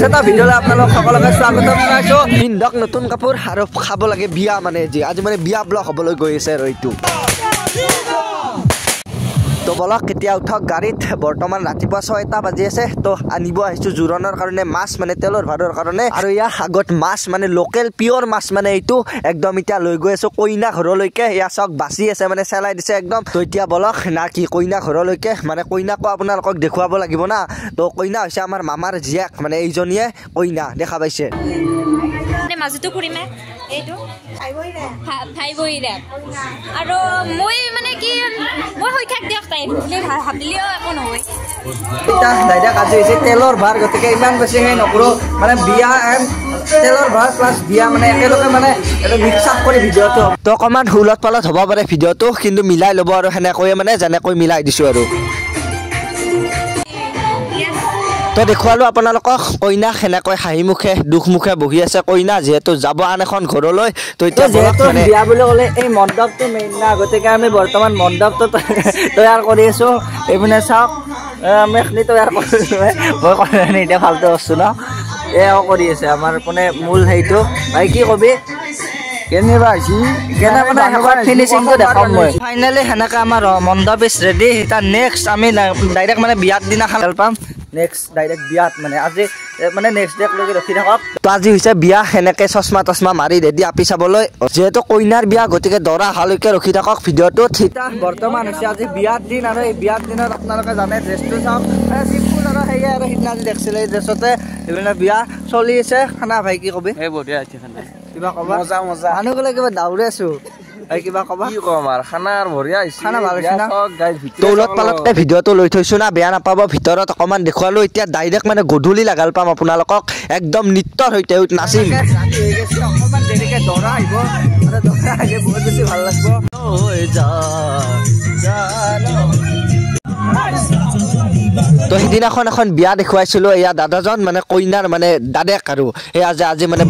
Next এটা ভিডিঅ'লৈ আপোনালোক সকলোকে স্বাগতম জনাইছো। পিন্ধক নতুন কাপোৰ আৰু খাব লাগে বিয়া মানে আজি মানে বিয়া ব্লগ হ'বলৈ গৈ আছে আৰু এইটো তো বলক কেতিয়া উঠক গাড়ীত বৰ্তমান ৰাতিপুৱা 6টা বাজি আছে তো আনিব আহিছোঁ জোৰণৰ কাৰণে মাছ মানে তেলৰ ভাৰৰ কাৰণে আৰু ইয়াৰ আগত মাছ মানে লোকেল পিয়ৰ মাছ মানে এইটো একদম এতিয়া লৈ গৈ আছোঁ কইনা ঘৰলৈকে এয়া চাওক বাচি আছে মানে চেলাই দিছে একদম তো এতিয়া বলক না কি কইনা ঘৰলৈকে মানে কইনাকো আপোনালোকক দেখুৱাব লাগিব না তো কইনা হৈছে আমাৰ মামাৰ জীয়েক মানে এইজনীয়ে কইনা দেখা পাইছে মাজুটো কৰিমে এইটো ভাই বইৰা আৰু মই মানে কি মই হৈখাক দিয়ক তাই বুলি ভাবিলেও একো নহয় এটা দাইদা কাজ হৈছে তেলৰ ভাৰ গতিকে ইমান বেছি হে নকৰোঁ মানে বিয়া তেলৰ ভাৰ প্লাছ বিয়া মানে একেলগে মানে এটা মিক্স আপ কৰি ভিডিঅ'টো তো অকণমান হুলত পালত হ'ব পাৰে ভিডিঅ'টো কিন্তু মিলাই ল'ব আৰু সেনেকৈয়ে মানে যেনেকৈ মিলাই দিছোঁ আৰু তো দেখুৱালো আপোনালোকক কইনা সেনেকৈ হাঁহি মুখে দুখ মুখে বহি আছে কইনা যিহেতু যাব আন এখন ঘৰলৈ তো এতিয়া বিয়া বুলি ক'লে এই মণ্ডপটো মেইন না গতিকে আমি বৰ্তমান মণ্ডপটো তৈয়াৰ কৰি আছোঁ এইপিনে চাওক আমি এখনি তৈয়াৰ কৰিছোঁ মই কৰি এতিয়া ভালটো বস্তু ন এয়াও কৰি আছে আমাৰ মানে মূল সেইটো ভাই কি কবি ফিনিচিংটো দেখাম মই ফাইনেলি সেনেকৈ আমাৰ মণ্ডপ ইজ ৰেডি এতিয়া নেক্সট আমি ডাইৰেক্ট মানে বিয়াৰ দিনাখন ভাল পাম নেক্সট ডাইৰেক্ট বিয়াত মানে আজি মানে নেক্সট ডেকলৈকে ৰখি থাকক তো আজি হৈছে বিয়া সেনেকৈ চশমা তচমা মাৰি ৰেডি আপি চাবলৈ যিহেতু কইনাৰ বিয়া গতিকে দৰা অহালৈকে ৰখি থাকক ভিডিঅ'টোত এতিয়া বৰ্তমান হৈছে আজি বিয়াৰ দিন আৰু এই বিয়াৰ দিনত আপোনালোকে জানে ড্ৰেছটো চাওক চিম্পুল আৰু সেয়ে আৰু সিদিনা আজি দেখিছিলে এই ড্ৰেছতে এইপিনে বিয়া চলি আছে খানা ভাই কি কবি কিবা ক'বা মজা মজা মানুহ গ'লে কিবা দাউৰি আছোঁ কিবা ক'বা কি ক'ম আৰু খানাৰ বঢ়িয়া হৈছে খানা ভাল হৈছে না তৌলত পালতকৈ ভিডিঅ'টো লৈ থৈছোঁ না বেয়া নাপাব ভিতৰত অকণমান দেখুৱালোঁ এতিয়া ডাইৰেক্ট মানে গধূলি লাগাল পাম আপোনালোকক একদম নৃত্যৰ সৈতে নাচিম অকণমান দেৰিকৈ দৰা আহিব দৰা আহিলে বহুত বেছি ভাল লাগিব তো সিদিনাখন এখন বিয়া দেখুৱাইছিলোঁ এয়া দাদাজন মানে কইনাৰ মানে দাদেক আৰু এয়া যে আজি মানে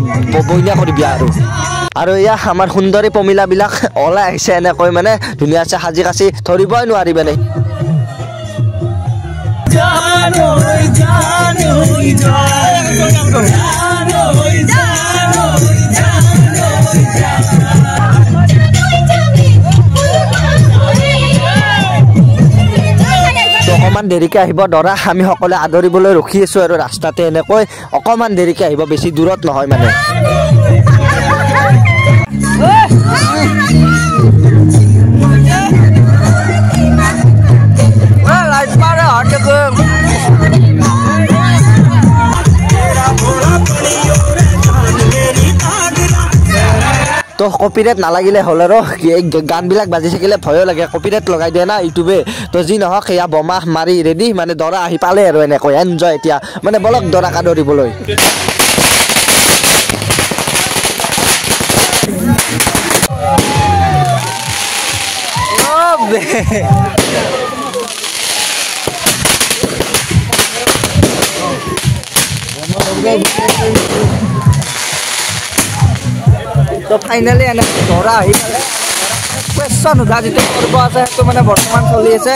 বইনা কৰি বিয়া আৰু এয়া আমাৰ সুন্দৰী পমিলাবিলাক ওলাই আহিছে এনেকৈ মানে ধুনীয়াছে সাজি কাচি ধৰিবই নোৱাৰি মানে অকণমান দেৰিকৈ আহিব দৰা আমি সকলোৱে আদৰিবলৈ ৰখি আছোঁ আৰু ৰাস্তাতে এনেকৈ অকণমান দেৰিকৈ আহিব বেছি দূৰত নহয় মানে তো কপিৰাইট নালাগিলে হ'ল আৰু গানবিলাক বাজি থাকিলে ভয়ো লাগে কপিৰাইট লগাই দিয়ে না ইউটিউবে তো যি নহওক এয়া বোমা মাৰি ৰেডি মানে দৰা আহি পালে আৰু এনেকৈ এনজয় এতিয়া মানে বলক দৰাক আদৰিবলৈ তো ফাইনেলি এনে দৰা আহি পালে কুৱেশ্যন সোধা যিটো কৰিব আছে সেইটো মানে বৰ্তমান চলি আছে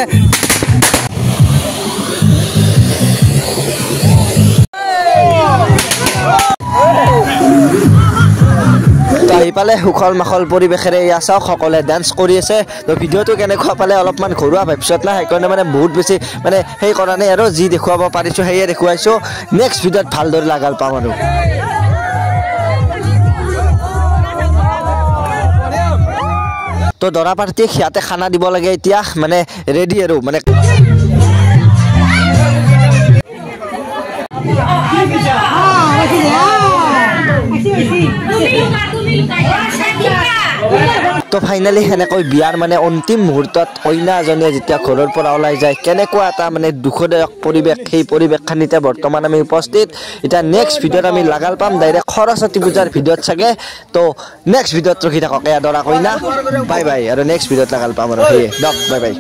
আহি পালে সুখল মাখল পৰিৱেশেৰে এয়া চাওক সকলোৱে ডান্স কৰি আছে তো ভিডিঅ'টো কেনেকুৱা পালে অলপমান ঘৰুৱা ভাবিছত না সেইকাৰণে মানে বহুত বেছি মানে সেই কৰা নাই আৰু যি দেখুৱাব পাৰিছোঁ সেয়ে দেখুৱাইছোঁ নেক্সট ভিডিঅ'ত ভালদৰে লাগাল পাম আৰু তো দৰা পাৰ্টিক সিহঁতে খানা দিব লাগে এতিয়া মানে ৰেডি আৰু মানে তো ফাইনেলি সেনেকৈ বিয়াৰ মানে অন্তিম মুহূৰ্তত কইনা এজনীয়ে যেতিয়া ঘৰৰ পৰা ওলাই যায় কেনেকুৱা এটা মানে দুখদায়ক পৰিৱেশ সেই পৰিৱেশখিনিতে বৰ্তমান আমি উপস্থিত এতিয়া নেক্সট ভিডিঅ'ত আমি লাগাল পাম ডাইৰেক্ট সৰস্বতী পূজাৰ ভিডিঅ'ত চাগে তো নেক্সট ভিডিঅ'ত ৰখি থাকক এয়া দৰা কইনা বাই বাই আৰু নেক্সট ভিডিঅ'ত লাগাল পাম আৰু সেয়ে বাই বাই